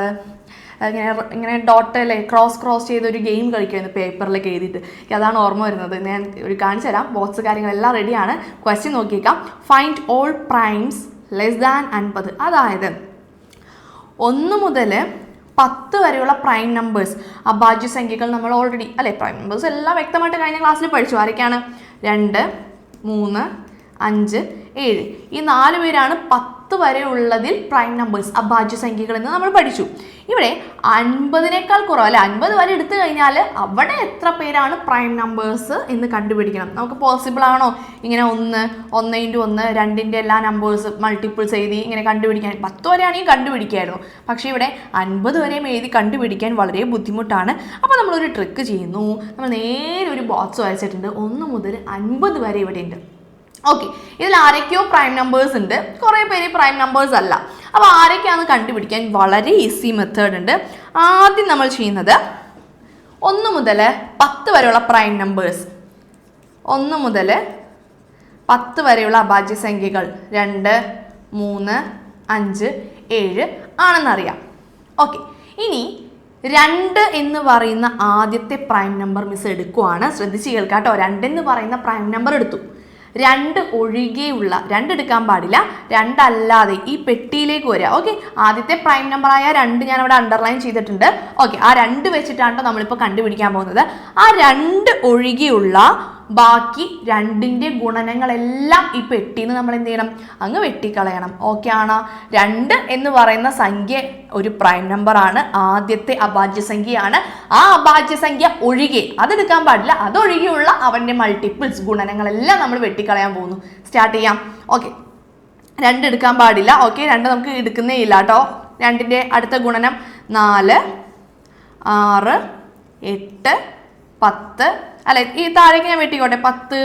ഇങ്ങനെ ഡോട്ടല്ലേ ക്രോസ് ചെയ്ത് ഒരു ഗെയിം കളിക്കുമായിരുന്നു പേപ്പറിലൊക്കെ എഴുതിയിട്ട്. അതാണ് ഓർമ്മ വരുന്നത്. ഞാൻ കാണിച്ചു തരാം. ബോക്സ് കാര്യങ്ങളെല്ലാം റെഡിയാണ്. ക്വസ്റ്റ്യൻ നോക്കിയേക്കാം. Find all primes less than 50. അതായത് 1 മുതൽ 10 വരെയുള്ള പ്രൈം നമ്പേഴ്സ് അഭാജ്യ സംഖ്യകൾ നമ്മൾ ഓൾറെഡി അല്ലേ പ്രൈം നമ്പേഴ്സ് എല്ലാം വ്യക്തമായിട്ട് കഴിഞ്ഞ ക്ലാസ്സിൽ പഠിച്ചു. ആരൊക്കെയാണ്? 2 3 5 7 ഈ 4 പേരാണ് 10 വരെ ഉള്ളതിൽ പ്രൈം നമ്പേഴ്സ് അഭാജ്യ സംഖ്യകൾ എന്ന് നമ്മൾ പഠിച്ചു. ഇവിടെ 50നേക്കാൾ കുറവ് അല്ലെ 50 വരെ എടുത്തു കഴിഞ്ഞാൽ അവിടെ എത്ര പേരാണ് പ്രൈം നമ്പേഴ്സ് എന്ന് കണ്ടുപിടിക്കണം. നമുക്ക് പോസിബിൾ ആണോ ഇങ്ങനെ 1 × 1 2ൻ്റെ എല്ലാ നമ്പേഴ്സ് മൾട്ടിപ്പിൾസ് എഴുതി ഇങ്ങനെ കണ്ടുപിടിക്കാൻ? 10 വരെയാണെങ്കിൽ കണ്ടുപിടിക്കായിരുന്നു. പക്ഷേ ഇവിടെ 50 വരെയും എഴുതി കണ്ടുപിടിക്കാൻ വളരെ ബുദ്ധിമുട്ടാണ്. അപ്പോൾ നമ്മളൊരു ട്രിക്ക് ചെയ്യുന്നു. നമ്മൾ നേരെ ഒരു ബോക്സ് വരച്ചിട്ടുണ്ട്. 1 മുതൽ 50 വരെ ഇവിടെ ഉണ്ട്. ഓക്കെ, ഇതിൽ ആരൊക്കെയോ പ്രൈം നമ്പേഴ്സ് ഉണ്ട്, കുറേ പേര് പ്രൈം നമ്പേഴ്സ് അല്ല. അപ്പോൾ ആരൊക്കെയാണെന്ന് കണ്ടുപിടിക്കാൻ വളരെ ഈസി മെത്തേഡ് ഉണ്ട്. ആദ്യം നമ്മൾ ചെയ്യുന്നത് 1 മുതൽ 10 വരെയുള്ള പ്രൈം നമ്പേഴ്സ് 1 മുതൽ 10 വരെയുള്ള അഭാജ്യ സംഖ്യകൾ 2 3 5 7 ആണെന്നറിയാം. ഓക്കെ, ഇനി 2 എന്ന് പറയുന്ന ആദ്യത്തെ പ്രൈം നമ്പർ മിസ് എടുക്കുവാണ്. ശ്രദ്ധിച്ച് കേൾക്കാട്ടോ. 2 എന്ന് പറയുന്ന പ്രൈം നമ്പർ എടുത്തു. 2 ഒഴികെയുള്ള 2 എടുക്കാൻ പാടില്ല. 2 അല്ലാതെ ഈ പെട്ടിയിലേക്ക് വരിക. ഓക്കെ, ആദ്യത്തെ പ്രൈം നമ്പറായ 2 ഞാൻ അവിടെ അണ്ടർലൈൻ ചെയ്തിട്ടുണ്ട്. ഓക്കെ, ആ 2 വെച്ചിട്ടാണ് നമ്മളിപ്പോൾ കണ്ടുപിടിക്കാൻ പോകുന്നത്. ആ 2 ഒഴികെയുള്ള ബാക്കി 2ൻ്റെ ഗുണനങ്ങളെല്ലാം ഈ പെട്ടിയിൽ നിന്ന് നമ്മൾ എന്ത് ചെയ്യണം? അങ്ങ് വെട്ടിക്കളയണം. ഓക്കെ ആണോ? 2 എന്ന് പറയുന്ന സംഖ്യ ഒരു പ്രൈം നമ്പറാണ്. ആദ്യത്തെ അഭാജ്യ സംഖ്യയാണ്. ആ അഭാജ്യ സംഖ്യ ഒഴികെ അതെടുക്കാൻ പാടില്ല. അതൊഴികെയുള്ള അവൻ്റെ മൾട്ടിപ്പിൾസ് ഗുണനങ്ങളെല്ലാം നമ്മൾ വെട്ടിക്കളയാൻ പോകുന്നു. സ്റ്റാർട്ട് ചെയ്യാം. ഓക്കെ, 2 എടുക്കാൻ പാടില്ല. ഓക്കെ, 2 നമുക്ക് എടുക്കുന്നേ ഇല്ല കേട്ടോ. 2ൻ്റെ അടുത്ത ഗുണനം 4 6 8 10 അല്ലെ. ഈ താഴേക്ക് ഞാൻ വെട്ടിക്കോട്ടെ. 10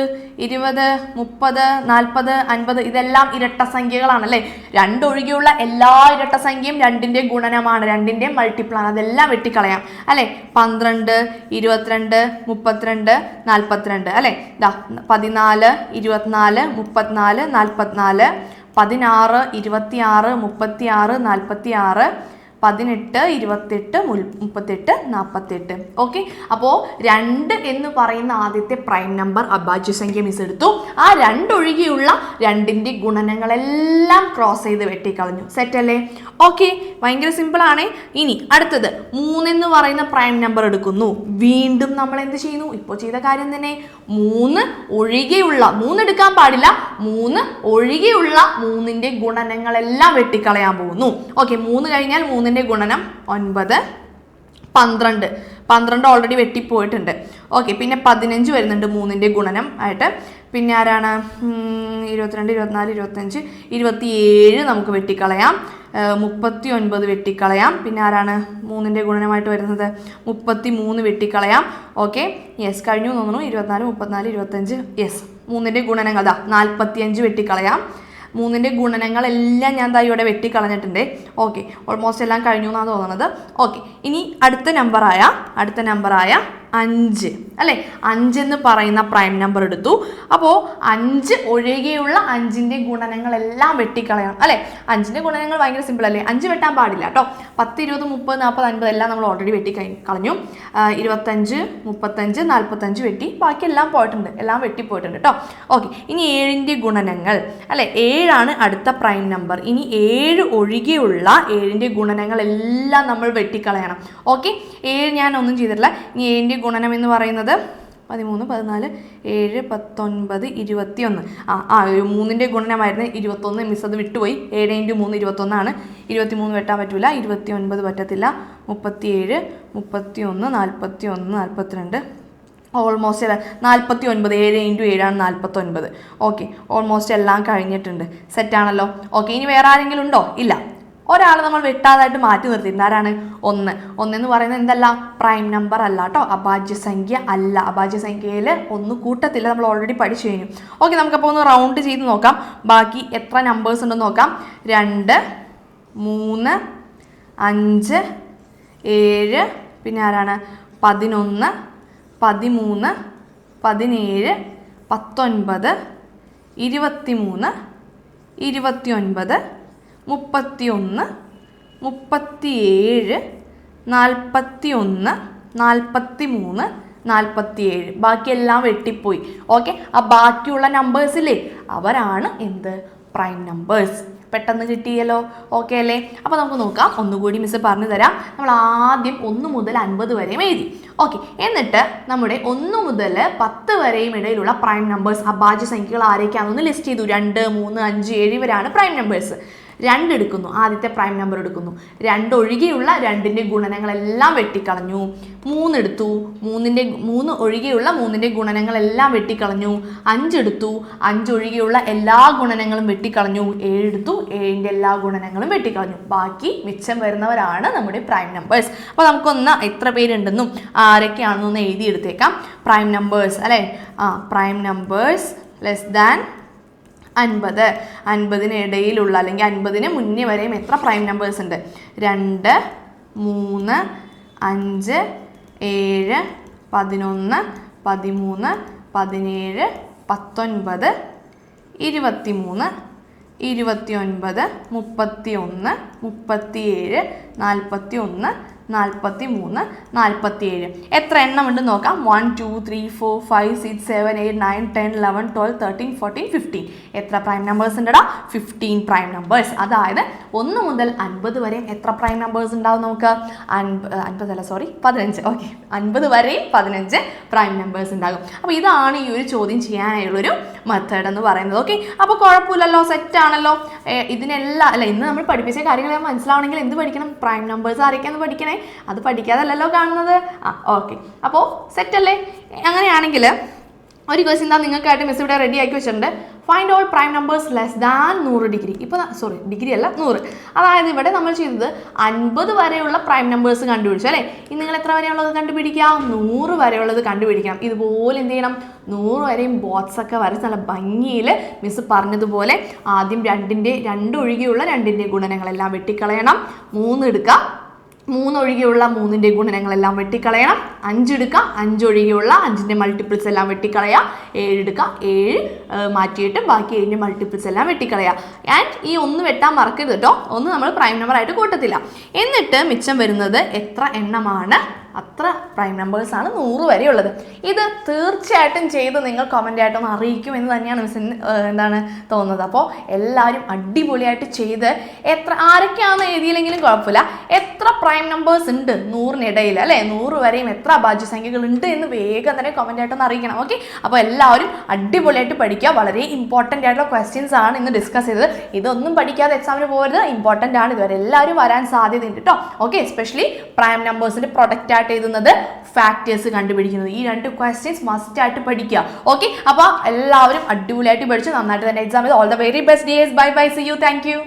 20 30 40 50 ഇതെല്ലാം ഇരട്ട സംഖ്യകളാണല്ലേ. 2 ഒഴികെയുള്ള എല്ലാ ഇരട്ട സംഖ്യയും 2ൻ്റെ ഗുണനമാണ്, 2ൻ്റെ മൾട്ടിപ്പിളാണ്. അതെല്ലാം വെട്ടിക്കളയാം അല്ലെ. 12 22 32 42 അല്ലെ. 14 24 34 44 16 26 36 46 18 28 38 48. ഓക്കെ, അപ്പോൾ 2 എന്ന് പറയുന്ന ആദ്യത്തെ പ്രൈം നമ്പർ അഭാജ്യ സംഖ്യ മിസ് എടുത്തു. ആ 2 ഒഴികെയുള്ള 2ൻ്റെ ഗുണനങ്ങളെല്ലാം ക്രോസ് ചെയ്ത് വെട്ടിക്കളഞ്ഞു. സെറ്റല്ലേ? ഓക്കെ, ഭയങ്കര സിമ്പിളാണ്. ഇനി അടുത്തത് 3 എന്ന് പറയുന്ന പ്രൈം നമ്പർ എടുക്കുന്നു. വീണ്ടും നമ്മൾ എന്ത് ചെയ്യുന്നു? ഇപ്പോൾ ചെയ്ത കാര്യം തന്നെ. 3 ഒഴികെയുള്ള 3 എടുക്കാൻ പാടില്ല. 3 ഒഴികെയുള്ള 3ൻ്റെ ഗുണനങ്ങളെല്ലാം വെട്ടിക്കളയാൻ പോകുന്നു. ഓക്കെ, 3 കഴിഞ്ഞാൽ 3ൻ്റെ ഗുണനം 9 12 ഓൾറെഡി വെട്ടിപ്പോയിട്ടുണ്ട്. ഓക്കെ, പിന്നെ 15 വരുന്നുണ്ട് 3ൻ്റെ ഗുണനം ആയിട്ട്. പിന്നെ ആരാണ്? 22 24 25 27 നമുക്ക് വെട്ടിക്കളയാം. 39 വെട്ടിക്കളയാം. പിന്നെ ആരാണ് 3ൻ്റെ ഗുണനമായിട്ട് വരുന്നത്? 33 വെട്ടിക്കളയാം. ഓക്കെ, യെസ്, കഴിഞ്ഞു തോന്നുന്നു. 24 34 25 യെസ്. 3ൻ്റെ ഗുണനങ്ങൾ 45 വെട്ടിക്കളയാം. 3ൻ്റെ ഗുണനങ്ങളെല്ലാം ഞാൻ ഇവിടെ വെട്ടിക്കളഞ്ഞിട്ടുണ്ട്. ഓക്കെ, ഓൾമോസ്റ്റ് എല്ലാം കഴിഞ്ഞു എന്നാണ് തോന്നുന്നത്. ഓക്കെ, ഇനി അടുത്ത നമ്പറായ 5 അല്ലേ. 5 എന്ന് പറയുന്ന പ്രൈം നമ്പർ എടുത്തു. അപ്പോൾ 5 ഒഴികെയുള്ള 5ൻ്റെ ഗുണനങ്ങളെല്ലാം വെട്ടിക്കളയണം അല്ലേ. 5ൻ്റെ ഗുണനങ്ങൾ ഭയങ്കര സിമ്പിൾ അല്ലേ. 5 വെട്ടാൻ പാടില്ല കേട്ടോ. 10 20 30 40 50 എല്ലാം നമ്മൾ ഓൾറെഡി വെട്ടിക്കളഞ്ഞു. 25 35 45 വെട്ടി. ബാക്കിയെല്ലാം പോയിട്ടുണ്ട്, എല്ലാം വെട്ടിപ്പോയിട്ടുണ്ട് കേട്ടോ. ഓക്കെ, ഇനി 7ൻ്റെ ഗുണനങ്ങൾ അല്ലേ. 7 അടുത്ത പ്രൈം നമ്പർ. ഇനി 7 ഒഴികെയുള്ള 7ൻ്റെ ഗുണനങ്ങളെല്ലാം നമ്മൾ വെട്ടിക്കളയണം. ഓക്കെ, 7 ഞാൻ ഒന്നും ചെയ്തിട്ടില്ല. ഇനി 7ൻ്റെ ഗുണനം എന്ന് പറയുന്നത് 13, 14, 7, 19, 21. ഒരു 3ൻ്റെ ഗുണനമായിരുന്നു 21. മിസ് അത് വിട്ടുപോയി. 7 × 3 21 23 വെട്ടാൻ പറ്റൂല. 29 പറ്റത്തില്ല. 37, 31, 41, 42, ഓൾമോസ്റ്റ് 49. 7 × 7 49. ഓക്കെ, ഓൾമോസ്റ്റ് എല്ലാം കഴിഞ്ഞിട്ടുണ്ട്. സെറ്റാണല്ലോ. ഓക്കെ, ഇനി വേറെ ആരെങ്കിലും ഉണ്ടോ? ഇല്ല. ഒരാൾ നമ്മൾ വെട്ടാതായിട്ട് മാറ്റി നിർത്തിയിട്ടുണ്ട്. ആരാണ്? 1. 1 എന്ന് പറയുന്നത് എന്തല്ല? പ്രൈം നമ്പർ അല്ല കേട്ടോ, അഭാജ്യസംഖ്യ അല്ല. അഭാജ്യസംഖ്യയിൽ 1 കൂട്ടത്തില്ല, നമ്മൾ ഓൾറെഡി പഠിച്ചു കഴിഞ്ഞു. ഓക്കെ, നമുക്കപ്പോൾ ഒന്ന് റൗണ്ട് ചെയ്ത് നോക്കാം. ബാക്കി എത്ര നമ്പേഴ്സ് ഉണ്ടെന്ന് നോക്കാം. 2, 3, 5, 7, പിന്നെ ആരാണ്? 11, 13, 17, 19, 23, 29, 31, 37, 41, 43, 47. ബാക്കിയെല്ലാം വെട്ടിപ്പോയി. ഓക്കെ, ആ ബാക്കിയുള്ള നമ്പേഴ്സില്ലേ, അവരാണ് എന്ത്? Prime numbers. പെട്ടെന്ന് കിട്ടിയല്ലോ. ഓക്കെ അല്ലേ? അപ്പോൾ നമുക്ക് നോക്കാം. ഒന്നുകൂടി മിസ് പറഞ്ഞു തരാം. നമ്മൾ ആദ്യം 1 മുതൽ 50 വരെയും എഴുതി. ഓക്കെ, എന്നിട്ട് നമ്മുടെ 1 മുതൽ 10 വരെയും ഇടയിലുള്ള പ്രൈം നമ്പേഴ്സ്, അഭാജ്യസംഖ്യകൾ ആരൊക്കെയാണെന്ന് ലിസ്റ്റ് ചെയ്തു. 2, 3, 5, 7 ഇവരാണ് പ്രൈം നമ്പേഴ്സ്. 2 എടുക്കുന്നു, ആദ്യത്തെ പ്രൈം നമ്പർ എടുക്കുന്നു. 2 ഒഴികെയുള്ള 2ൻ്റെ ഗുണനങ്ങളെല്ലാം വെട്ടിക്കളഞ്ഞു. 3 എടുത്തു, 3 ഒഴികെയുള്ള 3ൻ്റെ ഗുണനങ്ങളെല്ലാം വെട്ടിക്കളഞ്ഞു. 5 എടുത്തു, 5 ഒഴികെയുള്ള എല്ലാ ഗുണനങ്ങളും വെട്ടിക്കളഞ്ഞു. 7 എടുത്തു, 7ൻ്റെ എല്ലാ ഗുണനങ്ങളും വെട്ടിക്കളഞ്ഞു. ബാക്കി മിച്ചം വരുന്നവരാണ് നമ്മുടെ പ്രൈം നമ്പേഴ്സ്. അപ്പോൾ നമുക്കൊന്ന് എത്ര പേരുണ്ടെന്നും ആരൊക്കെയാണെന്നൊന്ന് എഴുതിയെടുത്തേക്കാം. പ്രൈം നമ്പേഴ്സ് അല്ലേ? Prime numbers less than 50. 50-ന് ഇടയിലുള്ള അല്ലെങ്കിൽ 50-ന് മുന്നേ വരെയും എത്ര പ്രൈം നമ്പേഴ്സ് ഉണ്ട്? 2, 3, 5, 7, 11, 13, 17, 19, 23, 29, 31, 37, 41, 43, 47. എത്ര എണ്ണം ഉണ്ടെന്ന് നോക്കാം. 1, 2, 3, 4, 5, 6, 7, 8, 9, 10, 11, 12, 13, 14, 15. എത്ര പ്രൈം നമ്പേഴ്സ് ഉണ്ടടാ? 15 പ്രൈം നമ്പേഴ്സ്. അതായത് 1 മുതൽ 50 വരെയും എത്ര പ്രൈം നമ്പേഴ്സ് ഉണ്ടാവും നമുക്ക്? 15. ഓക്കെ, 50 വരെയും 15 പ്രൈം നമ്പേഴ്സ് ഉണ്ടാകും. അപ്പോൾ ഇതാണ് ഈ ഒരു ചോദ്യം ചെയ്യാനായുള്ളൊരു മെത്തേഡ് എന്ന് പറയുന്നത്. ഓക്കെ, അപ്പോൾ കുഴപ്പമില്ലല്ലോ, സെറ്റ് ആണല്ലോ. ഇതിനെല്ലാം അല്ല, ഇന്ന് നമ്മൾ പഠിപ്പിച്ച കാര്യങ്ങൾ മനസ്സിലാവണമെങ്കിൽ എന്ത് പഠിക്കണം? പ്രൈം നമ്പേഴ്സ് ആരൊക്കെയാണെന്ന് പഠിക്കണേ. അത് പഠിക്കാതല്ലോ കാണുന്നത്. ഓക്കെ, അപ്പോൾ സെറ്റല്ലേ? അങ്ങനെയാണെങ്കിൽ ഒരു ക്വസ്റ്റ്യൻ എന്താ നിങ്ങൾക്കായിട്ട് മിസ് ഇവിടെ റെഡി ആക്കി വെച്ചിട്ടുണ്ട്. Find all prime numbers less than 100 degree. ഇപ്പോൾ ഡിഗ്രി അല്ല, 100. അതായത് ഇവിടെ നമ്മൾ ചെയ്തത് 50 വരെയുള്ള പ്രൈം നമ്പേഴ്സ് കണ്ടുപിടിച്ചു അല്ലേ? ഇനി നിങ്ങൾ എത്ര വരെയുള്ളത് കണ്ടുപിടിക്കാം? 100 വരെയുള്ളത് കണ്ടുപിടിക്കാം. ഇതുപോലെ എന്ത് ചെയ്യണം? 100 വരെയും ബോക്സ് ഒക്കെ വരച്ച് നല്ല ഭംഗിയിൽ മിസ് പറഞ്ഞതുപോലെ ആദ്യം 2 ഒഴികെയുള്ള 2ൻ്റെ ഗുണനങ്ങളെല്ലാം വെട്ടിക്കളയണം. 3 എടുക്കാം, 3 ഒഴികെയുള്ള 3ൻ്റെ ഗുണനങ്ങളെല്ലാം വെട്ടിക്കളയണം. 5 എടുക്കുക, 5 ഒഴികെയുള്ള 5ൻ്റെ മൾട്ടിപ്പിൾസ് എല്ലാം വെട്ടിക്കളയുക. 7 എടുക്കുക, 7 മാറ്റിയിട്ട് ബാക്കി 7ൻ്റെ മൾട്ടിപ്പിൾസ് എല്ലാം വെട്ടിക്കളയുക. ആൻഡ് ഈ 1 വെട്ടാൻ മറക്കരുത് കേട്ടോ. 1 നമ്മൾ പ്രൈം നമ്പർ ആയിട്ട് കൂട്ടത്തില്ല. എന്നിട്ട് മിച്ചം വരുന്നത് എത്ര എണ്ണമാണ്? അത്ര പ്രൈം നമ്പേഴ്സാണ് 100 വരെയുള്ളത്. ഇത് തീർച്ചയായിട്ടും ചെയ്ത് നിങ്ങൾ കമൻ്റ് ആയിട്ടൊന്ന് അറിയിക്കും എന്ന് തന്നെയാണ് മിസ്സിന് തോന്നുന്നത്. അപ്പോൾ എല്ലാവരും അടിപൊളിയായിട്ട് ചെയ്ത് ആരൊക്കെയാണെന്ന് എഴുതിയില്ലെങ്കിലും കുഴപ്പമില്ല, എത്ര പ്രൈം നമ്പേഴ്സ് ഉണ്ട് 100-നിടയിൽ അല്ലേ? 100 വരെയും എത്ര അഭാജ്യസംഖ്യകൾ ഉണ്ട് എന്ന് വേഗം തന്നെ കമൻ്റ് ആയിട്ടൊന്ന് അറിയിക്കണം. ഓക്കെ, അപ്പോൾ എല്ലാവരും അടിപൊളിയായിട്ട് പഠിക്കുക. വളരെ ഇമ്പോർട്ടൻ്റ് ആയിട്ടുള്ള ക്വസ്റ്റ്യൻസ് ആണ് ഇന്ന് ഡിസ്കസ് ചെയ്തത്. ഇതൊന്നും പഠിക്കാതെ എക്സാമിന് പോകരുത്, ഇമ്പോർട്ടൻ്റ് ആണ്. ഇതുവരെ എല്ലാവരും വരാൻ സാധ്യതയുണ്ട് കേട്ടോ. ഓക്കെ, എസ്പെഷ്യലി പ്രൈം നമ്പേഴ്സിൻ്റെ പ്രൊഡക്റ്റ് ആയിട്ട് എഴുതുന്നത്, ഫാക്ടേഴ്സ് കണ്ടുപിടിക്കുന്നത്, ഈ 2 ക്വസ്റ്റ്യൻസ് മസ്റ്റ് ആയിട്ട് പഠിക്കുക. ഓക്കെ, അപ്പോൾ എല്ലാവരും അടിപൊളിയായിട്ട് പഠിച്ച് നന്നായിട്ട് തന്നെ എക്സാം ചെയ്ത്. All the very best days. Bye bye, see you, thank U.